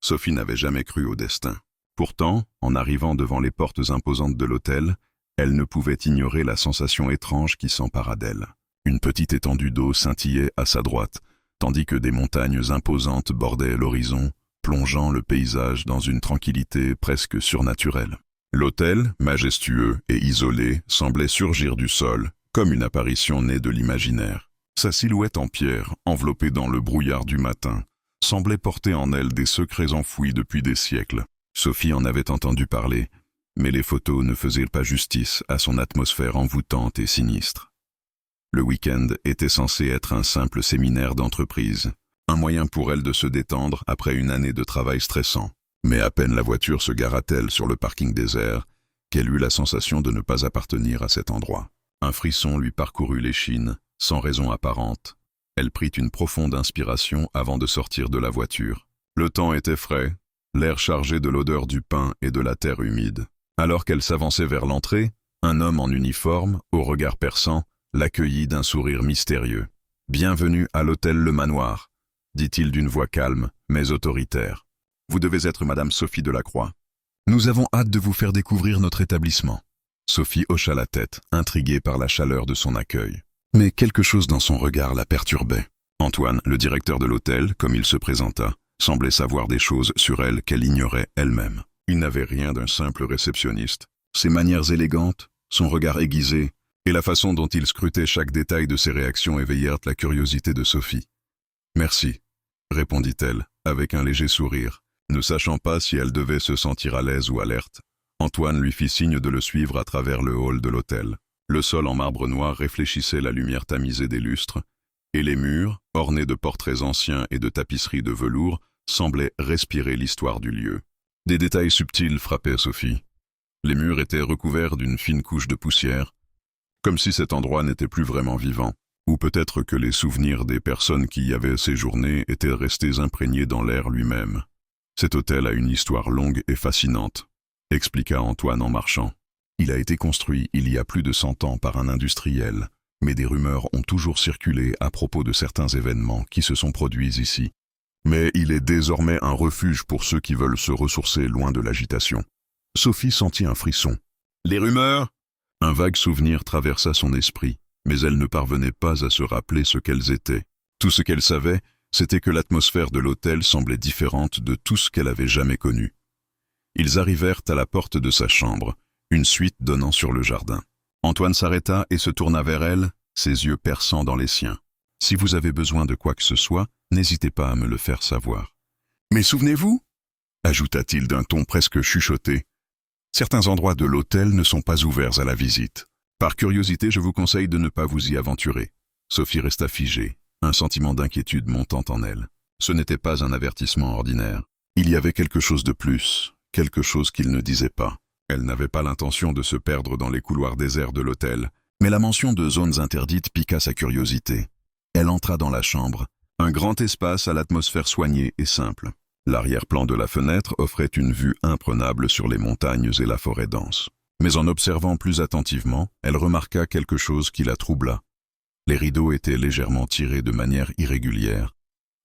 Sophie n'avait jamais cru au destin. Pourtant, en arrivant devant les portes imposantes de l'hôtel, elle ne pouvait ignorer la sensation étrange qui s'empara d'elle. Une petite étendue d'eau scintillait à sa droite, tandis que des montagnes imposantes bordaient l'horizon, plongeant le paysage dans une tranquillité presque surnaturelle. L'hôtel, majestueux et isolé, semblait surgir du sol, comme une apparition née de l'imaginaire. Sa silhouette en pierre, enveloppée dans le brouillard du matin, semblait porter en elle des secrets enfouis depuis des siècles. Sophie en avait entendu parler, mais les photos ne faisaient pas justice à son atmosphère envoûtante et sinistre. Le week-end était censé être un simple séminaire d'entreprise, un moyen pour elle de se détendre après une année de travail stressant. Mais à peine la voiture se gara-t-elle sur le parking désert, qu'elle eut la sensation de ne pas appartenir à cet endroit. Un frisson lui parcourut l'échine, sans raison apparente. Elle prit une profonde inspiration avant de sortir de la voiture. Le temps était frais, l'air chargé de l'odeur du pain et de la terre humide. Alors qu'elle s'avançait vers l'entrée, un homme en uniforme, au regard perçant, l'accueillit d'un sourire mystérieux. « Bienvenue à l'hôtel Le Manoir », dit-il d'une voix calme, mais autoritaire. « Vous devez être Madame Sophie Delacroix. Nous avons hâte de vous faire découvrir notre établissement. » Sophie hocha la tête, intriguée par la chaleur de son accueil. Mais quelque chose dans son regard la perturbait. Antoine, le directeur de l'hôtel, comme il se présenta, semblait savoir des choses sur elle qu'elle ignorait elle-même. Il n'avait rien d'un simple réceptionniste. Ses manières élégantes, son regard aiguisé, et la façon dont il scrutait chaque détail de ses réactions éveillèrent la curiosité de Sophie. « Merci », répondit-elle, avec un léger sourire, ne sachant pas si elle devait se sentir à l'aise ou alerte. Antoine lui fit signe de le suivre à travers le hall de l'hôtel. Le sol en marbre noir réfléchissait la lumière tamisée des lustres, et les murs, ornés de portraits anciens et de tapisseries de velours, semblaient respirer l'histoire du lieu. Des détails subtils frappaient Sophie. Les murs étaient recouverts d'une fine couche de poussière, comme si cet endroit n'était plus vraiment vivant, ou peut-être que les souvenirs des personnes qui y avaient séjourné étaient restés imprégnés dans l'air lui-même. « Cet hôtel a une histoire longue et fascinante », expliqua Antoine en marchant. « Il a été construit il y a plus de 100 ans par un industriel, mais des rumeurs ont toujours circulé à propos de certains événements qui se sont produits ici. Mais il est désormais un refuge pour ceux qui veulent se ressourcer loin de l'agitation. » Sophie sentit un frisson. « Les rumeurs ?» Un vague souvenir traversa son esprit, mais elle ne parvenait pas à se rappeler ce qu'elles étaient. Tout ce qu'elle savait, c'était que l'atmosphère de l'hôtel semblait différente de tout ce qu'elle avait jamais connu. Ils arrivèrent à la porte de sa chambre, une suite donnant sur le jardin. Antoine s'arrêta et se tourna vers elle, ses yeux perçants dans les siens. « Si vous avez besoin de quoi que ce soit, n'hésitez pas à me le faire savoir. »« Mais souvenez-vous » ajouta-t-il d'un ton presque chuchoté. « Certains endroits de l'hôtel ne sont pas ouverts à la visite. Par curiosité, je vous conseille de ne pas vous y aventurer. » Sophie resta figée, un sentiment d'inquiétude montant en elle. Ce n'était pas un avertissement ordinaire. Il y avait quelque chose de plus, quelque chose qu'il ne disait pas. Elle n'avait pas l'intention de se perdre dans les couloirs déserts de l'hôtel, mais la mention de zones interdites piqua sa curiosité. Elle entra dans la chambre, un grand espace à l'atmosphère soignée et simple. L'arrière-plan de la fenêtre offrait une vue imprenable sur les montagnes et la forêt dense. Mais en observant plus attentivement, elle remarqua quelque chose qui la troubla. Les rideaux étaient légèrement tirés de manière irrégulière,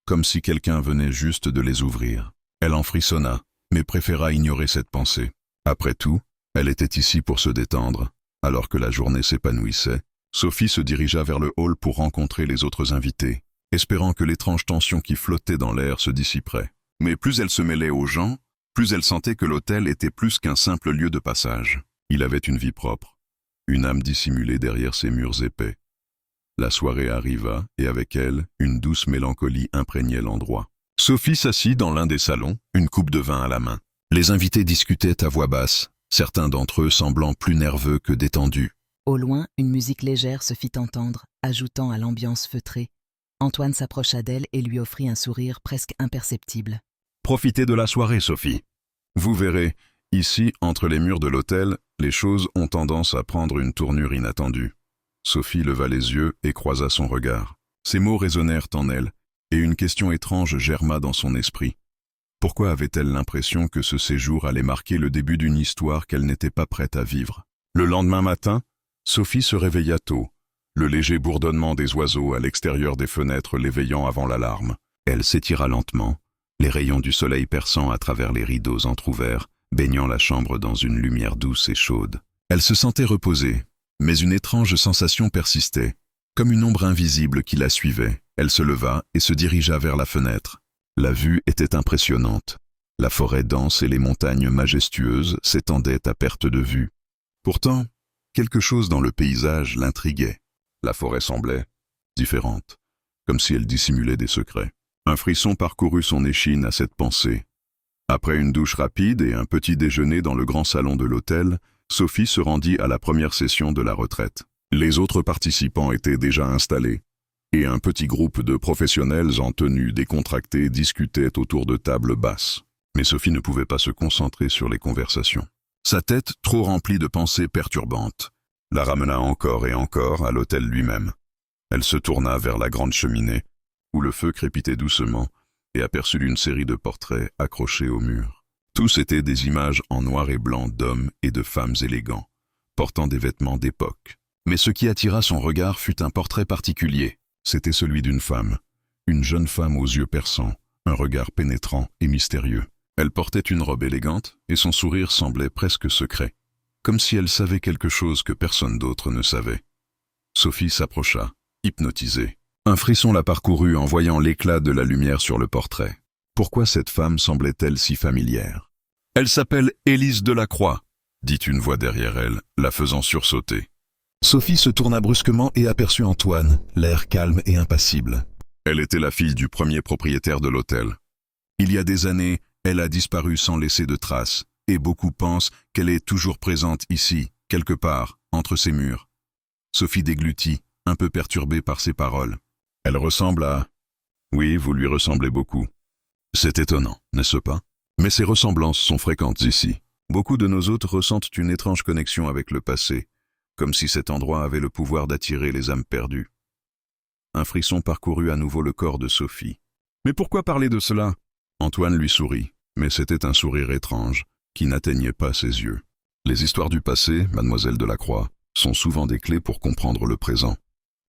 comme si quelqu'un venait juste de les ouvrir. Elle en frissonna, mais préféra ignorer cette pensée. Après tout, elle était ici pour se détendre. Alors que la journée s'épanouissait, Sophie se dirigea vers le hall pour rencontrer les autres invités, espérant que l'étrange tension qui flottait dans l'air se dissiperait. Mais plus elle se mêlait aux gens, plus elle sentait que l'hôtel était plus qu'un simple lieu de passage. Il avait une vie propre, une âme dissimulée derrière ses murs épais. La soirée arriva, et avec elle, une douce mélancolie imprégnait l'endroit. Sophie s'assit dans l'un des salons, une coupe de vin à la main. Les invités discutaient à voix basse, certains d'entre eux semblant plus nerveux que détendus. Au loin, une musique légère se fit entendre, ajoutant à l'ambiance feutrée. Antoine s'approcha d'elle et lui offrit un sourire presque imperceptible. « Profitez de la soirée, Sophie. Vous verrez, ici, entre les murs de l'hôtel, les choses ont tendance à prendre une tournure inattendue. » Sophie leva les yeux et croisa son regard. Ces mots résonnèrent en elle, et une question étrange germa dans son esprit. Pourquoi avait-elle l'impression que ce séjour allait marquer le début d'une histoire qu'elle n'était pas prête à vivre? Le lendemain matin, Sophie se réveilla tôt, le léger bourdonnement des oiseaux à l'extérieur des fenêtres l'éveillant avant l'alarme. Elle s'étira lentement, les rayons du soleil perçant à travers les rideaux entr'ouverts, baignant la chambre dans une lumière douce et chaude. Elle se sentait reposée, mais une étrange sensation persistait. Comme une ombre invisible qui la suivait, elle se leva et se dirigea vers la fenêtre. La vue était impressionnante. La forêt dense et les montagnes majestueuses s'étendaient à perte de vue. Pourtant, quelque chose dans le paysage l'intriguait. La forêt semblait différente, comme si elle dissimulait des secrets. Un frisson parcourut son échine à cette pensée. Après une douche rapide et un petit déjeuner dans le grand salon de l'hôtel, Sophie se rendit à la première session de la retraite. Les autres participants étaient déjà installés, et un petit groupe de professionnels en tenue décontractée discutaient autour de tables basses. Mais Sophie ne pouvait pas se concentrer sur les conversations. Sa tête, trop remplie de pensées perturbantes, la ramena encore et encore à l'hôtel lui-même. Elle se tourna vers la grande cheminée, où le feu crépitait doucement, et aperçut une série de portraits accrochés au mur. Tous étaient des images en noir et blanc d'hommes et de femmes élégants, portant des vêtements d'époque. Mais ce qui attira son regard fut un portrait particulier. C'était celui d'une femme, une jeune femme aux yeux perçants, un regard pénétrant et mystérieux. Elle portait une robe élégante et son sourire semblait presque secret, comme si elle savait quelque chose que personne d'autre ne savait. Sophie s'approcha, hypnotisée. Un frisson la parcourut en voyant l'éclat de la lumière sur le portrait. Pourquoi cette femme semblait-elle si familière? « Elle s'appelle Élise Delacroix », dit une voix derrière elle, la faisant sursauter. Sophie se tourna brusquement et aperçut Antoine, l'air calme et impassible. Elle était la fille du premier propriétaire de l'hôtel. Il y a des années, elle a disparu sans laisser de traces, et beaucoup pensent qu'elle est toujours présente ici, quelque part, entre ces murs. Sophie déglutit, un peu perturbée par ses paroles. Elle ressemble à... Oui, vous lui ressemblez beaucoup. C'est étonnant, n'est-ce pas? Mais ces ressemblances sont fréquentes ici. Beaucoup de nos hôtes ressentent une étrange connexion avec le passé, comme si cet endroit avait le pouvoir d'attirer les âmes perdues. Un frisson parcourut à nouveau le corps de Sophie. « Mais pourquoi parler de cela ?» Antoine lui sourit, mais c'était un sourire étrange, qui n'atteignait pas ses yeux. Les histoires du passé, mademoiselle Delacroix, sont souvent des clés pour comprendre le présent.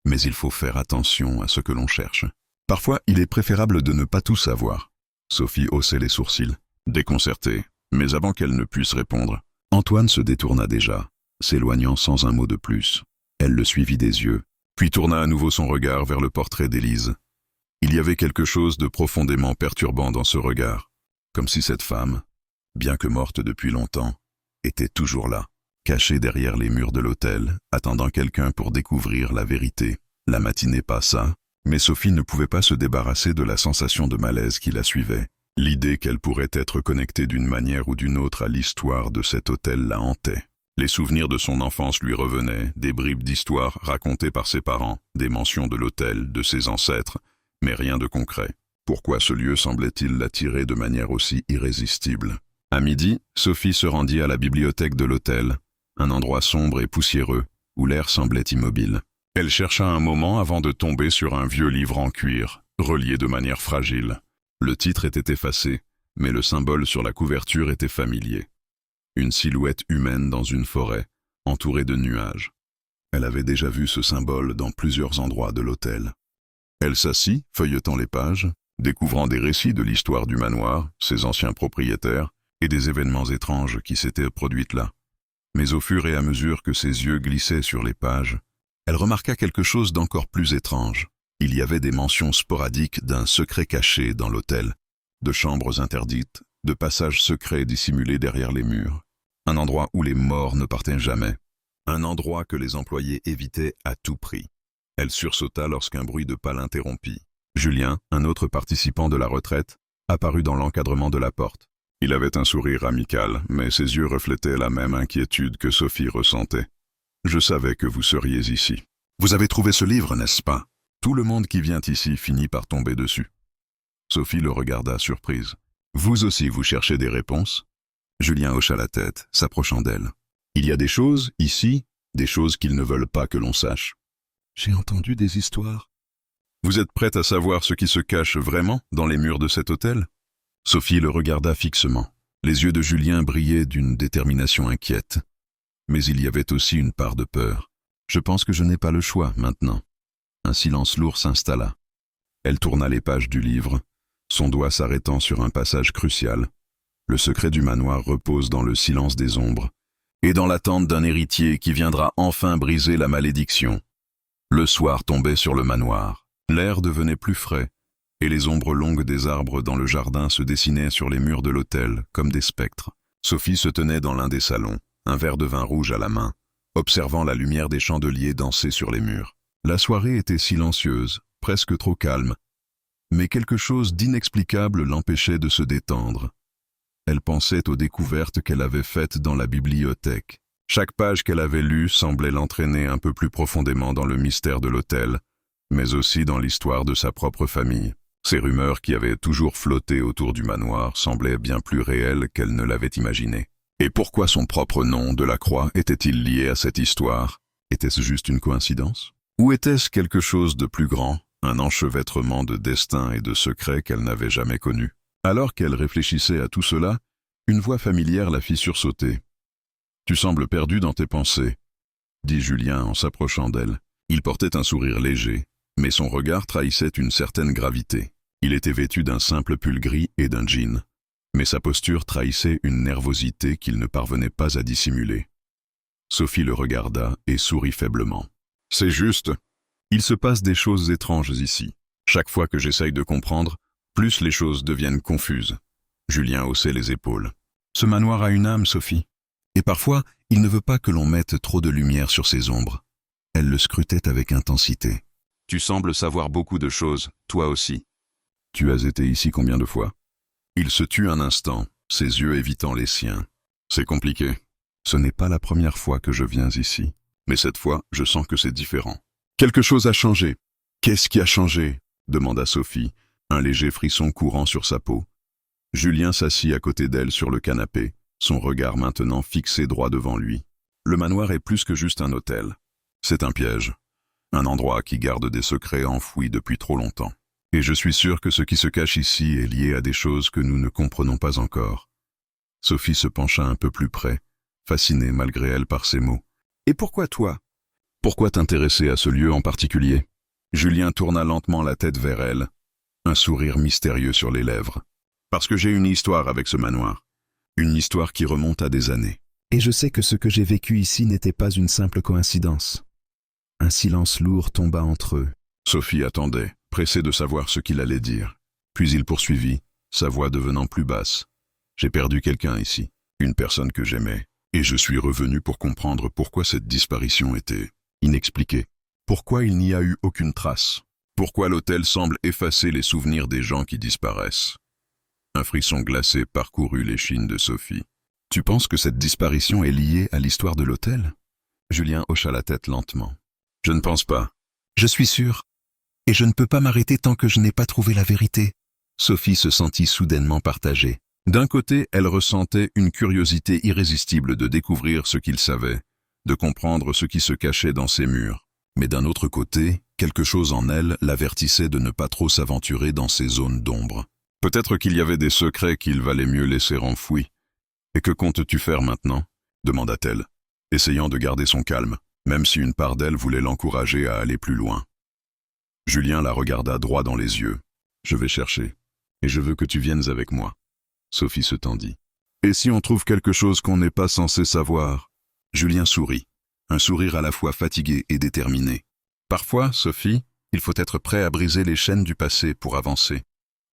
Mais il faut faire attention à ce que l'on cherche. Parfois, il est préférable de ne pas tout savoir. Sophie haussait les sourcils, déconcertée, mais avant qu'elle ne puisse répondre, Antoine se détourna déjà, s'éloignant sans un mot de plus. Elle le suivit des yeux, puis tourna à nouveau son regard vers le portrait d'Élise. Il y avait quelque chose de profondément perturbant dans ce regard, comme si cette femme, bien que morte depuis longtemps, était toujours là, cachée derrière les murs de l'hôtel, attendant quelqu'un pour découvrir la vérité. La matinée passa, mais Sophie ne pouvait pas se débarrasser de la sensation de malaise qui la suivait. L'idée qu'elle pourrait être connectée d'une manière ou d'une autre à l'histoire de cet hôtel la hantait. Les souvenirs de son enfance lui revenaient, des bribes d'histoires racontées par ses parents, des mentions de l'hôtel, de ses ancêtres, mais rien de concret. Pourquoi ce lieu semblait-il l'attirer de manière aussi irrésistible? À midi, Sophie se rendit à la bibliothèque de l'hôtel, un endroit sombre et poussiéreux, où l'air semblait immobile. Elle chercha un moment avant de tomber sur un vieux livre en cuir, relié de manière fragile. Le titre était effacé, mais le symbole sur la couverture était familier. Une silhouette humaine dans une forêt, entourée de nuages. Elle avait déjà vu ce symbole dans plusieurs endroits de l'hôtel. Elle s'assit, feuilletant les pages, découvrant des récits de l'histoire du manoir, ses anciens propriétaires, et des événements étranges qui s'étaient produits là. Mais au fur et à mesure que ses yeux glissaient sur les pages, elle remarqua quelque chose d'encore plus étrange. Il y avait des mentions sporadiques d'un secret caché dans l'hôtel, de chambres interdites, de passages secrets dissimulés derrière les murs, un endroit où les morts ne partaient jamais, un endroit que les employés évitaient à tout prix. Elle sursauta lorsqu'un bruit de pas l'interrompit. Julien, un autre participant de la retraite, apparut dans l'encadrement de la porte. Il avait un sourire amical, mais ses yeux reflétaient la même inquiétude que Sophie ressentait. « Je savais que vous seriez ici. Vous avez trouvé ce livre, n'est-ce pas? Tout le monde qui vient ici finit par tomber dessus. » Sophie le regarda surprise. « Vous aussi, vous cherchez des réponses ?» Julien hocha la tête, s'approchant d'elle. « Il y a des choses, ici, des choses qu'ils ne veulent pas que l'on sache. » « J'ai entendu des histoires. »« Vous êtes prête à savoir ce qui se cache vraiment dans les murs de cet hôtel ?» Sophie le regarda fixement. Les yeux de Julien brillaient d'une détermination inquiète. Mais il y avait aussi une part de peur. « Je pense que je n'ai pas le choix, maintenant. » Un silence lourd s'installa. Elle tourna les pages du livre, son doigt s'arrêtant sur un passage crucial. Le secret du manoir repose dans le silence des ombres, et dans l'attente d'un héritier qui viendra enfin briser la malédiction. Le soir tombait sur le manoir. L'air devenait plus frais, et les ombres longues des arbres dans le jardin se dessinaient sur les murs de l'hôtel comme des spectres. Sophie se tenait dans l'un des salons, un verre de vin rouge à la main, observant la lumière des chandeliers danser sur les murs. La soirée était silencieuse, presque trop calme, mais quelque chose d'inexplicable l'empêchait de se détendre. Elle pensait aux découvertes qu'elle avait faites dans la bibliothèque. Chaque page qu'elle avait lue semblait l'entraîner un peu plus profondément dans le mystère de l'hôtel, mais aussi dans l'histoire de sa propre famille. Ces rumeurs qui avaient toujours flotté autour du manoir semblaient bien plus réelles qu'elle ne l'avait imaginé. Et pourquoi son propre nom, Delacroix, était-il lié à cette histoire? Était-ce juste une coïncidence? Ou était-ce quelque chose de plus grand, un enchevêtrement de destin et de secrets qu'elle n'avait jamais connu? Alors qu'elle réfléchissait à tout cela, une voix familière la fit sursauter. « Tu sembles perdue dans tes pensées », dit Julien en s'approchant d'elle. Il portait un sourire léger, mais son regard trahissait une certaine gravité. Il était vêtu d'un simple pull gris et d'un jean, mais sa posture trahissait une nervosité qu'il ne parvenait pas à dissimuler. Sophie le regarda et sourit faiblement. « C'est juste. Il se passe des choses étranges ici. Chaque fois que j'essaye de comprendre, plus les choses deviennent confuses. » Julien haussait les épaules. « Ce manoir a une âme, Sophie. Et parfois, il ne veut pas que l'on mette trop de lumière sur ses ombres. » Elle le scrutait avec intensité. « Tu sembles savoir beaucoup de choses, toi aussi. Tu as été ici combien de fois ?» Il se tut un instant, ses yeux évitant les siens. « C'est compliqué. Ce n'est pas la première fois que je viens ici. Mais cette fois, je sens que c'est différent. » « Quelque chose a changé. »« Qu'est-ce qui a changé ?» demanda Sophie, un léger frisson courant sur sa peau. Julien s'assit à côté d'elle sur le canapé, son regard maintenant fixé droit devant lui. Le manoir est plus que juste un hôtel. C'est un piège, un endroit qui garde des secrets enfouis depuis trop longtemps. Et je suis sûr que ce qui se cache ici est lié à des choses que nous ne comprenons pas encore. Sophie se pencha un peu plus près, fascinée malgré elle par ces mots. « Et pourquoi toi ? Pourquoi t'intéresser à ce lieu en particulier ?» Julien tourna lentement la tête vers elle, un sourire mystérieux sur les lèvres. « Parce que j'ai une histoire avec ce manoir. Une histoire qui remonte à des années. Et je sais que ce que j'ai vécu ici n'était pas une simple coïncidence. » Un silence lourd tomba entre eux. Sophie attendait, pressée de savoir ce qu'il allait dire. Puis il poursuivit, sa voix devenant plus basse. « J'ai perdu quelqu'un ici, une personne que j'aimais, et je suis revenu pour comprendre pourquoi cette disparition était inexpliquée. Pourquoi il n'y a eu aucune trace? Pourquoi l'hôtel semble effacer les souvenirs des gens qui disparaissent ?» Un frisson glacé parcourut l'échine de Sophie. « Tu penses que cette disparition est liée à l'histoire de l'hôtel ?» Julien hocha la tête lentement. « Je ne pense pas. Je suis sûr. Et je ne peux pas m'arrêter tant que je n'ai pas trouvé la vérité. » Sophie se sentit soudainement partagée. D'un côté, elle ressentait une curiosité irrésistible de découvrir ce qu'il savait, de comprendre ce qui se cachait dans ces murs. Mais d'un autre côté, quelque chose en elle l'avertissait de ne pas trop s'aventurer dans ces zones d'ombre. Peut-être qu'il y avait des secrets qu'il valait mieux laisser enfouis. « Et que comptes-tu faire maintenant ?» demanda-t-elle, essayant de garder son calme, même si une part d'elle voulait l'encourager à aller plus loin. Julien la regarda droit dans les yeux. « Je vais chercher, et je veux que tu viennes avec moi. » Sophie se tendit. « Et si on trouve quelque chose qu'on n'est pas censé savoir ?» Julien sourit, un sourire à la fois fatigué et déterminé. « Parfois, Sophie, il faut être prêt à briser les chaînes du passé pour avancer.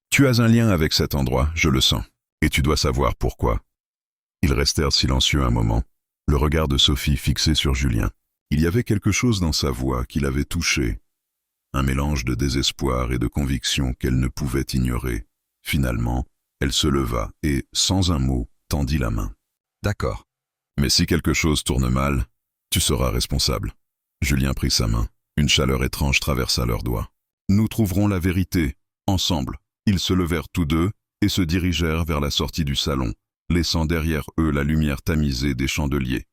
Tu as un lien avec cet endroit, je le sens, et tu dois savoir pourquoi. » Ils restèrent silencieux un moment, le regard de Sophie fixé sur Julien. Il y avait quelque chose dans sa voix qui l'avait touché, un mélange de désespoir et de conviction qu'elle ne pouvait ignorer. Finalement, elle se leva et, sans un mot, tendit la main. « D'accord. Mais si quelque chose tourne mal, tu seras responsable. » Julien prit sa main. Une chaleur étrange traversa leurs doigts. « Nous trouverons la vérité, ensemble. » Ils se levèrent tous deux et se dirigèrent vers la sortie du salon, laissant derrière eux la lumière tamisée des chandeliers.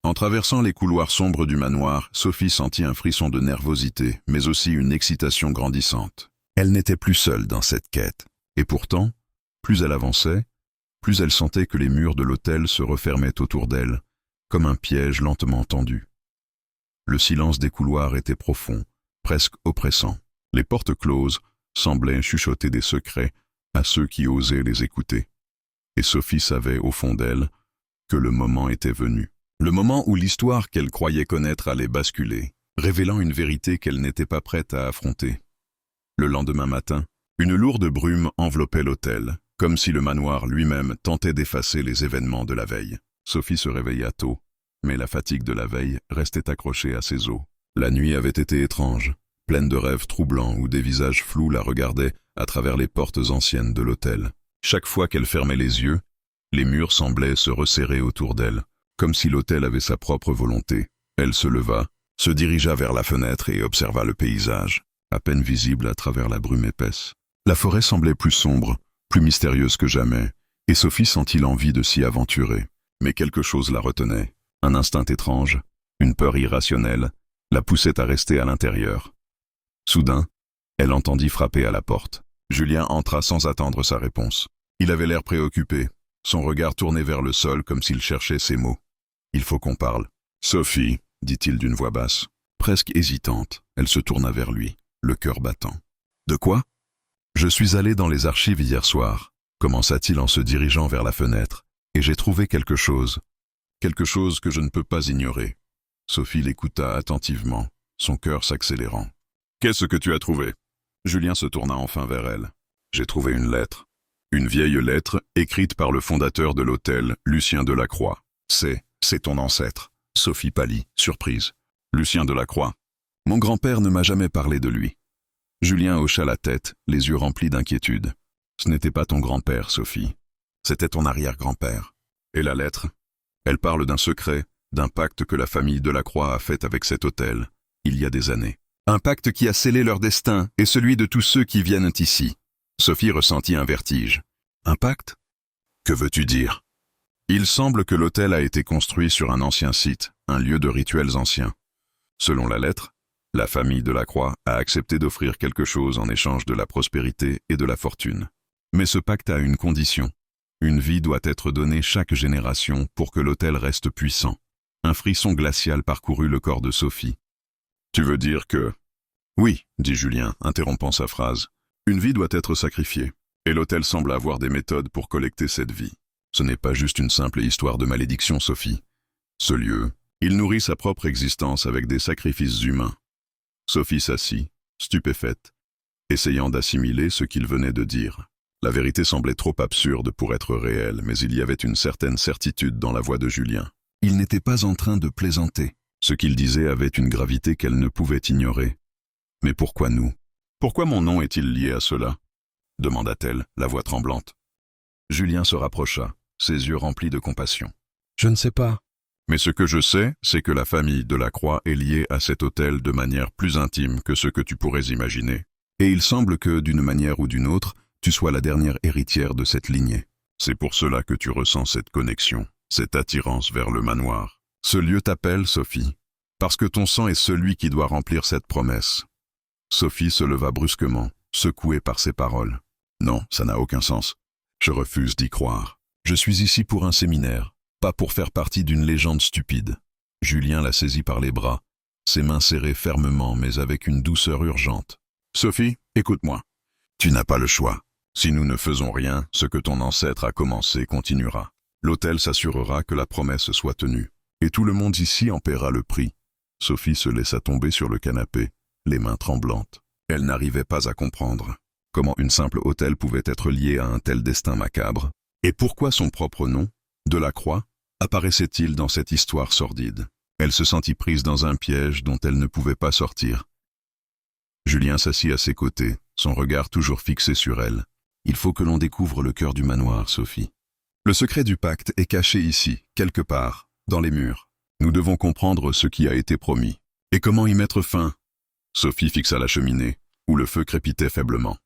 En traversant les couloirs sombres du manoir, Sophie sentit un frisson de nervosité, mais aussi une excitation grandissante. Elle n'était plus seule dans cette quête. Et pourtant, plus elle avançait, plus elle sentait que les murs de l'hôtel se refermaient autour d'elle, comme un piège lentement tendu. Le silence des couloirs était profond, presque oppressant. Les portes closes semblaient chuchoter des secrets, à ceux qui osaient les écouter. Et Sophie savait, au fond d'elle, que le moment était venu. Le moment où l'histoire qu'elle croyait connaître allait basculer, révélant une vérité qu'elle n'était pas prête à affronter. Le lendemain matin, une lourde brume enveloppait l'hôtel, comme si le manoir lui-même tentait d'effacer les événements de la veille. Sophie se réveilla tôt, mais la fatigue de la veille restait accrochée à ses os. La nuit avait été étrange, pleine de rêves troublants où des visages flous la regardaient à travers les portes anciennes de l'hôtel. Chaque fois qu'elle fermait les yeux, les murs semblaient se resserrer autour d'elle, comme si l'hôtel avait sa propre volonté. Elle se leva, se dirigea vers la fenêtre et observa le paysage, à peine visible à travers la brume épaisse. La forêt semblait plus sombre, plus mystérieuse que jamais, et Sophie sentit l'envie de s'y aventurer. Mais quelque chose la retenait. Un instinct étrange, une peur irrationnelle, la poussait à rester à l'intérieur. Soudain, elle entendit frapper à la porte. Julien entra sans attendre sa réponse. Il avait l'air préoccupé, son regard tourné vers le sol comme s'il cherchait ses mots. « Il faut qu'on parle. »« Sophie » dit-il d'une voix basse. Presque hésitante, elle se tourna vers lui, le cœur battant. « De quoi ?»« Je suis allé dans les archives hier soir, » commença-t-il en se dirigeant vers la fenêtre, « et j'ai trouvé quelque chose que je ne peux pas ignorer. » Sophie l'écouta attentivement, son cœur s'accélérant. « Qu'est-ce que tu as trouvé ?» Julien se tourna enfin vers elle. « J'ai trouvé une lettre. Une vieille lettre écrite par le fondateur de l'hôtel, Lucien Delacroix. C'est ton ancêtre. » Sophie pâlit, surprise. « Lucien Delacroix. Mon grand-père ne m'a jamais parlé de lui. » Julien hocha la tête, les yeux remplis d'inquiétude. « Ce n'était pas ton grand-père, Sophie. C'était ton arrière-grand-père. Et la lettre ? Elle parle d'un secret, d'un pacte que la famille Delacroix a fait avec cet hôtel, il y a des années. Un pacte qui a scellé leur destin et celui de tous ceux qui viennent ici. » Sophie ressentit un vertige. « Un pacte ? Que veux-tu dire ? » Il semble que l'hôtel a été construit sur un ancien site, un lieu de rituels anciens. Selon la lettre, la famille Delacroix a accepté d'offrir quelque chose en échange de la prospérité et de la fortune. Mais ce pacte a une condition. Une vie doit être donnée chaque génération pour que l'hôtel reste puissant. Un frisson glacial parcourut le corps de Sophie. « Tu veux dire que… » ?»« Oui, » dit Julien, interrompant sa phrase. « Une vie doit être sacrifiée, et l'hôtel semble avoir des méthodes pour collecter cette vie. Ce n'est pas juste une simple histoire de malédiction, Sophie. Ce lieu, il nourrit sa propre existence avec des sacrifices humains. » Sophie s'assit, stupéfaite, essayant d'assimiler ce qu'il venait de dire. La vérité semblait trop absurde pour être réelle, mais il y avait une certaine certitude dans la voix de Julien. Il n'était pas en train de plaisanter. Ce qu'il disait avait une gravité qu'elle ne pouvait ignorer. « Mais pourquoi nous ? Pourquoi mon nom est-il lié à cela ?» demanda-t-elle, la voix tremblante. Julien se rapprocha, ses yeux remplis de compassion. « Je ne sais pas. Mais ce que je sais, c'est que la famille Delacroix est liée à cet hôtel de manière plus intime que ce que tu pourrais imaginer. Et il semble que, d'une manière ou d'une autre, tu sois la dernière héritière de cette lignée. C'est pour cela que tu ressens cette connexion, cette attirance vers le manoir. Ce lieu t'appelle, Sophie, parce que ton sang est celui qui doit remplir cette promesse. » Sophie se leva brusquement, secouée par ces paroles. « Non, ça n'a aucun sens. Je refuse d'y croire. Je suis ici pour un séminaire, pas pour faire partie d'une légende stupide. » Julien la saisit par les bras, ses mains serrées fermement mais avec une douceur urgente. « Sophie, écoute-moi. Tu n'as pas le choix. Si nous ne faisons rien, ce que ton ancêtre a commencé continuera. L'hôtel s'assurera que la promesse soit tenue. Et tout le monde ici en paiera le prix. » Sophie se laissa tomber sur le canapé, les mains tremblantes. Elle n'arrivait pas à comprendre comment une simple hôtel pouvait être lié à un tel destin macabre. Et pourquoi son propre nom, Delacroix, apparaissait-il dans cette histoire sordide? Elle se sentit prise dans un piège dont elle ne pouvait pas sortir. Julien s'assit à ses côtés, son regard toujours fixé sur elle. « Il faut que l'on découvre le cœur du manoir, Sophie. Le secret du pacte est caché ici, quelque part. Dans les murs. Nous devons comprendre ce qui a été promis. Et comment y mettre fin ?» Sophie fixa la cheminée, où le feu crépitait faiblement.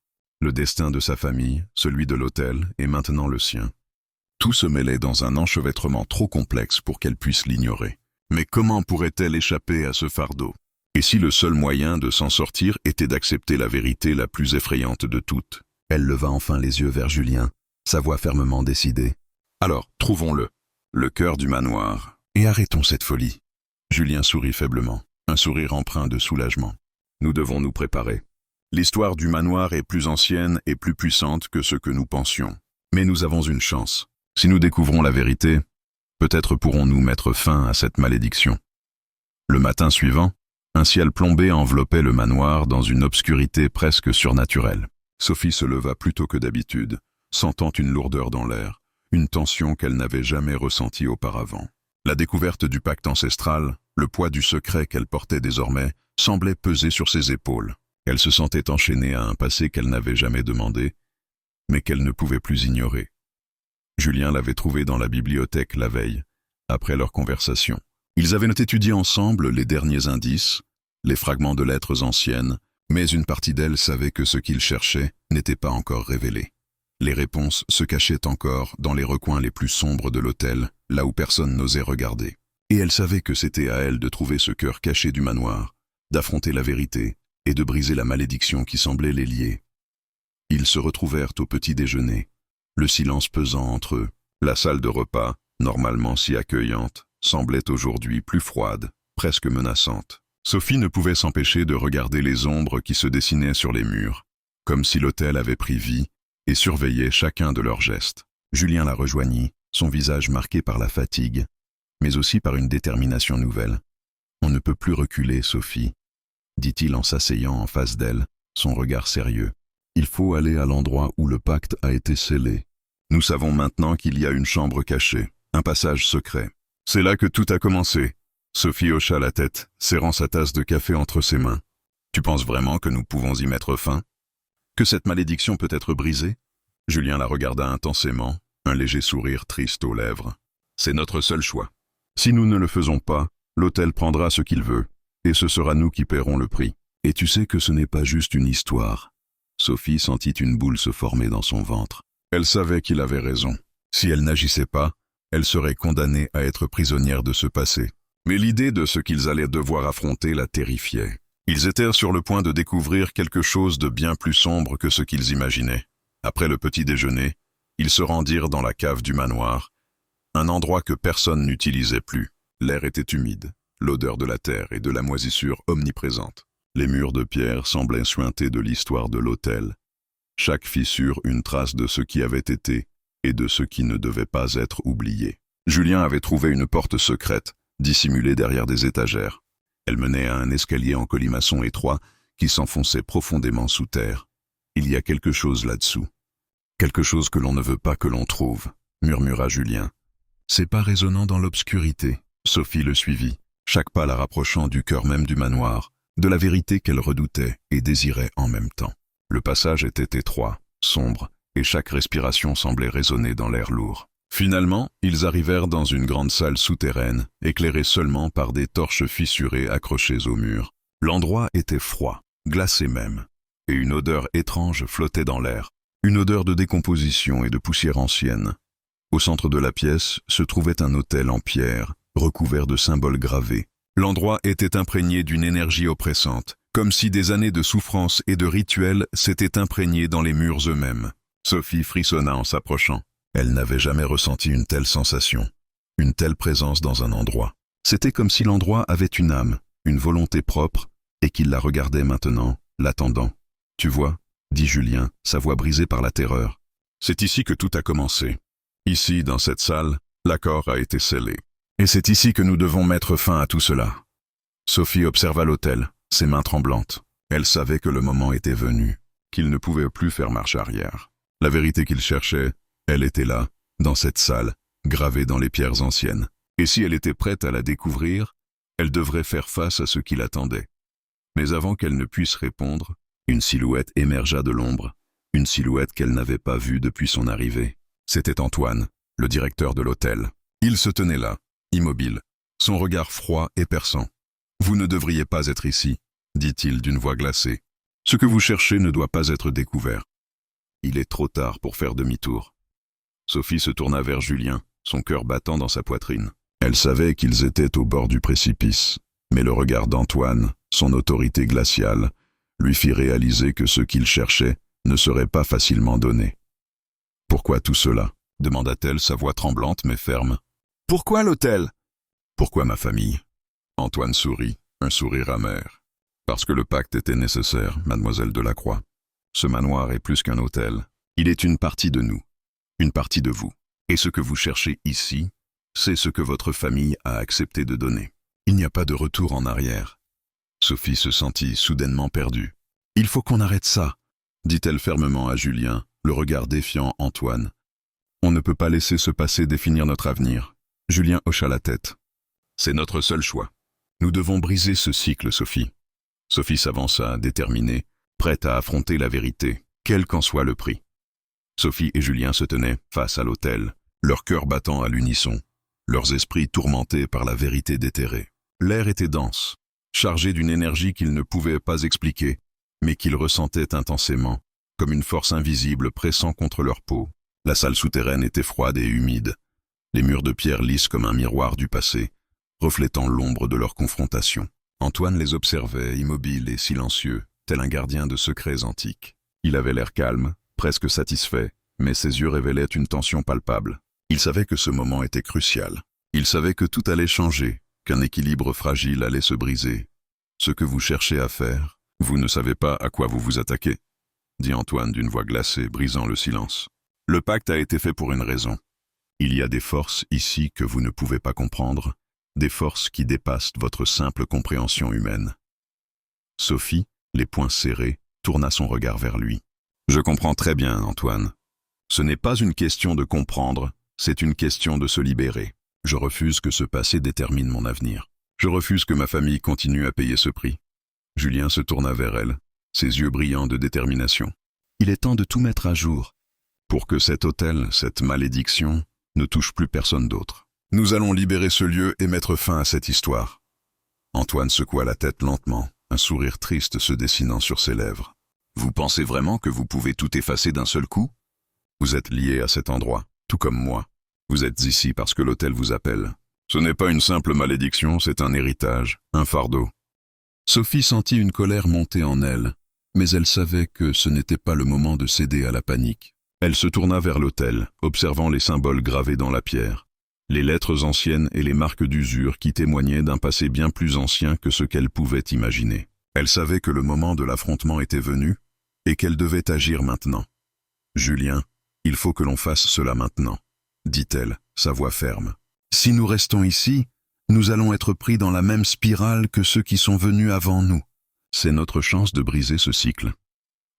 Le destin de sa famille, celui de l'hôtel, et maintenant le sien. Tout se mêlait dans un enchevêtrement trop complexe pour qu'elle puisse l'ignorer. Mais comment pourrait-elle échapper à ce fardeau? Et si le seul moyen de s'en sortir était d'accepter la vérité la plus effrayante de toutes? Elle leva enfin les yeux vers Julien, sa voix fermement décidée. « Alors, trouvons-le. Le cœur du manoir. Et arrêtons cette folie. » Julien sourit faiblement, un sourire empreint de soulagement. « Nous devons nous préparer. L'histoire du manoir est plus ancienne et plus puissante que ce que nous pensions. Mais nous avons une chance. Si nous découvrons la vérité, peut-être pourrons-nous mettre fin à cette malédiction. Le matin suivant, un ciel plombé enveloppait le manoir dans une obscurité presque surnaturelle. Sophie se leva plus tôt que d'habitude, sentant une lourdeur dans l'air, une tension qu'elle n'avait jamais ressentie auparavant. La découverte du pacte ancestral, le poids du secret qu'elle portait désormais, semblait peser sur ses épaules. Elle se sentait enchaînée à un passé qu'elle n'avait jamais demandé, mais qu'elle ne pouvait plus ignorer. Julien l'avait trouvée dans la bibliothèque la veille, après leur conversation. Ils avaient étudié ensemble les derniers indices, les fragments de lettres anciennes, mais une partie d'elle savait que ce qu'ils cherchaient n'était pas encore révélé. Les réponses se cachaient encore dans les recoins les plus sombres de l'hôtel, là où personne n'osait regarder. Et elle savait que c'était à elle de trouver ce cœur caché du manoir, d'affronter la vérité et de briser la malédiction qui semblait les lier. Ils se retrouvèrent au petit déjeuner, le silence pesant entre eux. La salle de repas, normalement si accueillante, semblait aujourd'hui plus froide, presque menaçante. Sophie ne pouvait s'empêcher de regarder les ombres qui se dessinaient sur les murs, comme si l'hôtel avait pris vie et surveillait chacun de leurs gestes. Julien la rejoignit, son visage marqué par la fatigue, mais aussi par une détermination nouvelle. « On ne peut plus reculer, Sophie », dit-il en s'asseyant en face d'elle, son regard sérieux. « Il faut aller à l'endroit où le pacte a été scellé. Nous savons maintenant qu'il y a une chambre cachée, un passage secret. C'est là que tout a commencé. » Sophie hocha la tête, serrant sa tasse de café entre ses mains. « Tu penses vraiment que nous pouvons y mettre fin? Que cette malédiction peut être brisée ?» Julien la regarda intensément, un léger sourire triste aux lèvres. « C'est notre seul choix. Si nous ne le faisons pas, l'hôtel prendra ce qu'il veut, et ce sera nous qui paierons le prix. Et tu sais que ce n'est pas juste une histoire. » Sophie sentit une boule se former dans son ventre. Elle savait qu'il avait raison. Si elle n'agissait pas, elle serait condamnée à être prisonnière de ce passé. Mais l'idée de ce qu'ils allaient devoir affronter la terrifiait. Ils étaient sur le point de découvrir quelque chose de bien plus sombre que ce qu'ils imaginaient. Après le petit déjeuner, ils se rendirent dans la cave du manoir, un endroit que personne n'utilisait plus. L'air était humide, l'odeur de la terre et de la moisissure omniprésente. Les murs de pierre semblaient suintés de l'histoire de l'hôtel. Chaque fissure une trace de ce qui avait été et de ce qui ne devait pas être oublié. Julien avait trouvé une porte secrète, dissimulée derrière des étagères. Elle menait à un escalier en colimaçon étroit qui s'enfonçait profondément sous terre. Il y a quelque chose là-dessous. Quelque chose que l'on ne veut pas que l'on trouve, murmura Julien. C'est pas résonnant dans l'obscurité. Sophie le suivit, chaque pas la rapprochant du cœur même du manoir, de la vérité qu'elle redoutait et désirait en même temps. Le passage était étroit, sombre, et chaque respiration semblait résonner dans l'air lourd. Finalement, ils arrivèrent dans une grande salle souterraine, éclairée seulement par des torches fissurées accrochées au mur. L'endroit était froid, glacé même, et une odeur étrange flottait dans l'air, une odeur de décomposition et de poussière ancienne. Au centre de la pièce se trouvait un autel en pierre, recouvert de symboles gravés. L'endroit était imprégné d'une énergie oppressante, comme si des années de souffrance et de rituels s'étaient imprégnés dans les murs eux-mêmes. Sophie frissonna en s'approchant. Elle n'avait jamais ressenti une telle sensation, une telle présence dans un endroit. C'était comme si l'endroit avait une âme, une volonté propre, et qu'il la regardait maintenant, l'attendant. « Tu vois ?» dit Julien, sa voix brisée par la terreur. « C'est ici que tout a commencé. Ici, dans cette salle, l'accord a été scellé. Et c'est ici que nous devons mettre fin à tout cela. » Sophie observa l'autel, ses mains tremblantes. Elle savait que le moment était venu, qu'il ne pouvait plus faire marche arrière. La vérité qu'il cherchait, elle était là, dans cette salle, gravée dans les pierres anciennes. Et si elle était prête à la découvrir, elle devrait faire face à ce qui l'attendait. Mais avant qu'elle ne puisse répondre, une silhouette émergea de l'ombre, une silhouette qu'elle n'avait pas vue depuis son arrivée. C'était Antoine, le directeur de l'hôtel. Il se tenait là, immobile, son regard froid et perçant. « Vous ne devriez pas être ici, » dit-il d'une voix glacée. « Ce que vous cherchez ne doit pas être découvert. Il est trop tard pour faire demi-tour. » Sophie se tourna vers Julien, son cœur battant dans sa poitrine. Elle savait qu'ils étaient au bord du précipice, mais le regard d'Antoine, son autorité glaciale, lui fit réaliser que ce qu'il cherchait ne serait pas facilement donné. « Pourquoi tout cela ?» demanda-t-elle, sa voix tremblante mais ferme. « Pourquoi l'hôtel ?»« Pourquoi ma famille ?» Antoine sourit, un sourire amer. Parce que le pacte était nécessaire, mademoiselle Delacroix. Ce manoir est plus qu'un hôtel. Il est une partie de nous, une partie de vous. Et ce que vous cherchez ici, c'est ce que votre famille a accepté de donner. Il n'y a pas de retour en arrière. Sophie se sentit soudainement perdue. « Il faut qu'on arrête ça », dit-elle fermement à Julien, le regard défiant Antoine. « On ne peut pas laisser ce passé définir notre avenir. » Julien hocha la tête. « C'est notre seul choix. Nous devons briser ce cycle, Sophie. » Sophie s'avança, déterminée, prête à affronter la vérité, quel qu'en soit le prix. Sophie et Julien se tenaient face à l'autel, leurs cœurs battant à l'unisson, leurs esprits tourmentés par la vérité déterrée. L'air était dense, chargé d'une énergie qu'ils ne pouvaient pas expliquer, mais qu'ils ressentaient intensément, comme une force invisible pressant contre leur peau. La salle souterraine était froide et humide, les murs de pierre lisses comme un miroir du passé, reflétant l'ombre de leur confrontation. Antoine les observait, immobile et silencieux, tel un gardien de secrets antiques. Il avait l'air calme, presque satisfait, mais ses yeux révélaient une tension palpable. Il savait que ce moment était crucial. Il savait que tout allait changer, qu'un équilibre fragile allait se briser. « Ce que vous cherchez à faire, vous ne savez pas à quoi vous vous attaquez », dit Antoine d'une voix glacée, brisant le silence. « Le pacte a été fait pour une raison. Il y a des forces ici que vous ne pouvez pas comprendre, des forces qui dépassent votre simple compréhension humaine. » Sophie, les poings serrés, tourna son regard vers lui. « Je comprends très bien, Antoine. Ce n'est pas une question de comprendre, c'est une question de se libérer. Je refuse que ce passé détermine mon avenir. Je refuse que ma famille continue à payer ce prix. » Julien se tourna vers elle, ses yeux brillants de détermination. « Il est temps de tout mettre à jour, pour que cet hôtel, cette malédiction, ne touche plus personne d'autre. Nous allons libérer ce lieu et mettre fin à cette histoire. » Antoine secoua la tête lentement, un sourire triste se dessinant sur ses lèvres. « Vous pensez vraiment que vous pouvez tout effacer d'un seul coup? Vous êtes lié à cet endroit, tout comme moi. Vous êtes ici parce que l'hôtel vous appelle. Ce n'est pas une simple malédiction, c'est un héritage, un fardeau. » Sophie sentit une colère monter en elle, mais elle savait que ce n'était pas le moment de céder à la panique. Elle se tourna vers l'autel, observant les symboles gravés dans la pierre, les lettres anciennes et les marques d'usure qui témoignaient d'un passé bien plus ancien que ce qu'elle pouvait imaginer. Elle savait que le moment de l'affrontement était venu et qu'elle devait agir maintenant. « Julien, il faut que l'on fasse cela maintenant, » dit-elle, sa voix ferme. « Si nous restons ici, nous allons être pris dans la même spirale que ceux qui sont venus avant nous. C'est notre chance de briser ce cycle. »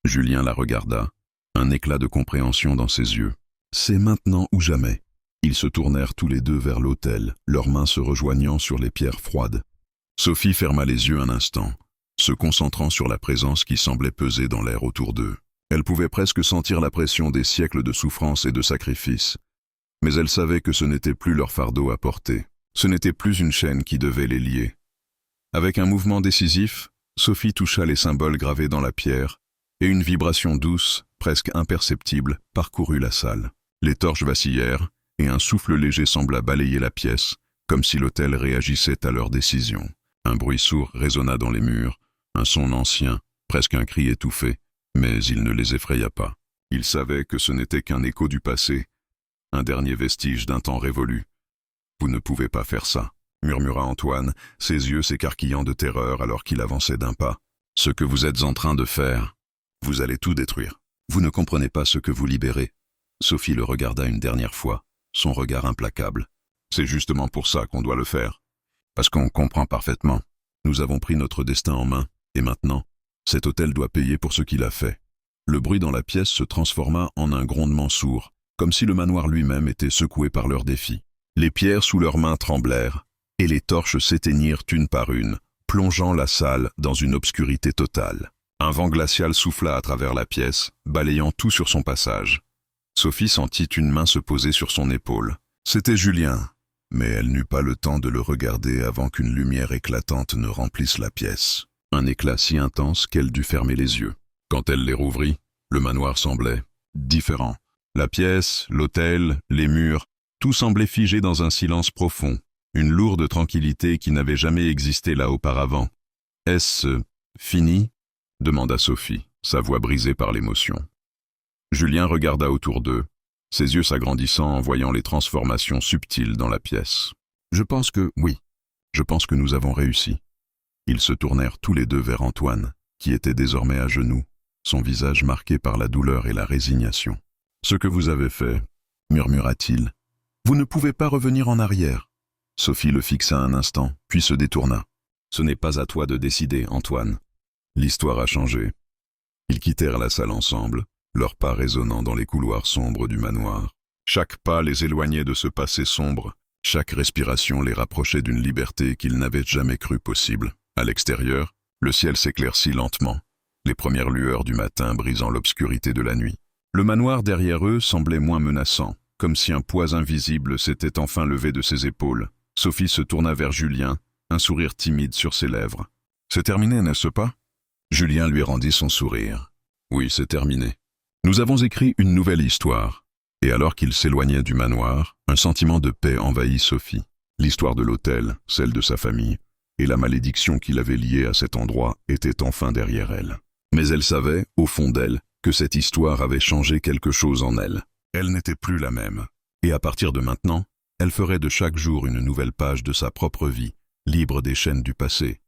Julien la regarda, un éclat de compréhension dans ses yeux. « C'est maintenant ou jamais. » Ils se tournèrent tous les deux vers l'autel, leurs mains se rejoignant sur les pierres froides. Sophie ferma les yeux un instant, se concentrant sur la présence qui semblait peser dans l'air autour d'eux. Elle pouvait presque sentir la pression des siècles de souffrance et de sacrifice. Mais elle savait que ce n'était plus leur fardeau à porter. Ce n'était plus une chaîne qui devait les lier. Avec un mouvement décisif, Sophie toucha les symboles gravés dans la pierre, et une vibration douce, presque imperceptible, parcourut la salle. Les torches vacillèrent, et un souffle léger sembla balayer la pièce, comme si l'autel réagissait à leur décision. Un bruit sourd résonna dans les murs, un son ancien, presque un cri étouffé, mais il ne les effraya pas. Ils savaient que ce n'était qu'un écho du passé, un dernier vestige d'un temps révolu. « Vous ne pouvez pas faire ça », murmura Antoine, ses yeux s'écarquillant de terreur alors qu'il avançait d'un pas. « Ce que vous êtes en train de faire, vous allez tout détruire. Vous ne comprenez pas ce que vous libérez. » Sophie le regarda une dernière fois, son regard implacable. « C'est justement pour ça qu'on doit le faire. Parce qu'on comprend parfaitement. Nous avons pris notre destin en main, et maintenant, cet hôtel doit payer pour ce qu'il a fait. » Le bruit dans la pièce se transforma en un grondement sourd, comme si le manoir lui-même était secoué par leur défi. Les pierres sous leurs mains tremblèrent, et les torches s'éteignirent une par une, plongeant la salle dans une obscurité totale. Un vent glacial souffla à travers la pièce, balayant tout sur son passage. Sophie sentit une main se poser sur son épaule. C'était Julien, mais elle n'eut pas le temps de le regarder avant qu'une lumière éclatante ne remplisse la pièce. Un éclat si intense qu'elle dut fermer les yeux. Quand elle les rouvrit, le manoir semblait différent. La pièce, l'autel, les murs, tout semblait figé dans un silence profond, une lourde tranquillité qui n'avait jamais existé là auparavant. « Est-ce fini ?» demanda Sophie, sa voix brisée par l'émotion. Julien regarda autour d'eux, ses yeux s'agrandissant en voyant les transformations subtiles dans la pièce. « Je pense que, oui, je pense que nous avons réussi. Ils se tournèrent tous les deux vers Antoine, qui était désormais à genoux, son visage marqué par la douleur et la résignation. « Ce que vous avez fait, murmura-t-il, vous ne pouvez pas revenir en arrière. » Sophie le fixa un instant, puis se détourna. « Ce n'est pas à toi de décider, Antoine. L'histoire a changé. » Ils quittèrent la salle ensemble, leurs pas résonnant dans les couloirs sombres du manoir. Chaque pas les éloignait de ce passé sombre, chaque respiration les rapprochait d'une liberté qu'ils n'avaient jamais cru possible. À l'extérieur, le ciel s'éclaircit lentement, les premières lueurs du matin brisant l'obscurité de la nuit. Le manoir derrière eux semblait moins menaçant, comme si un poids invisible s'était enfin levé de ses épaules. Sophie se tourna vers Julien, un sourire timide sur ses lèvres. « C'est terminé, n'est-ce pas ?» Julien lui rendit son sourire. « Oui, c'est terminé. Nous avons écrit une nouvelle histoire. » Et alors qu'il s'éloignait du manoir, un sentiment de paix envahit Sophie. L'histoire de l'hôtel, celle de sa famille, et la malédiction qui l'avait liée à cet endroit était enfin derrière elle. Mais elle savait, au fond d'elle, que cette histoire avait changé quelque chose en elle. Elle n'était plus la même. Et à partir de maintenant, elle ferait de chaque jour une nouvelle page de sa propre vie, libre des chaînes du passé,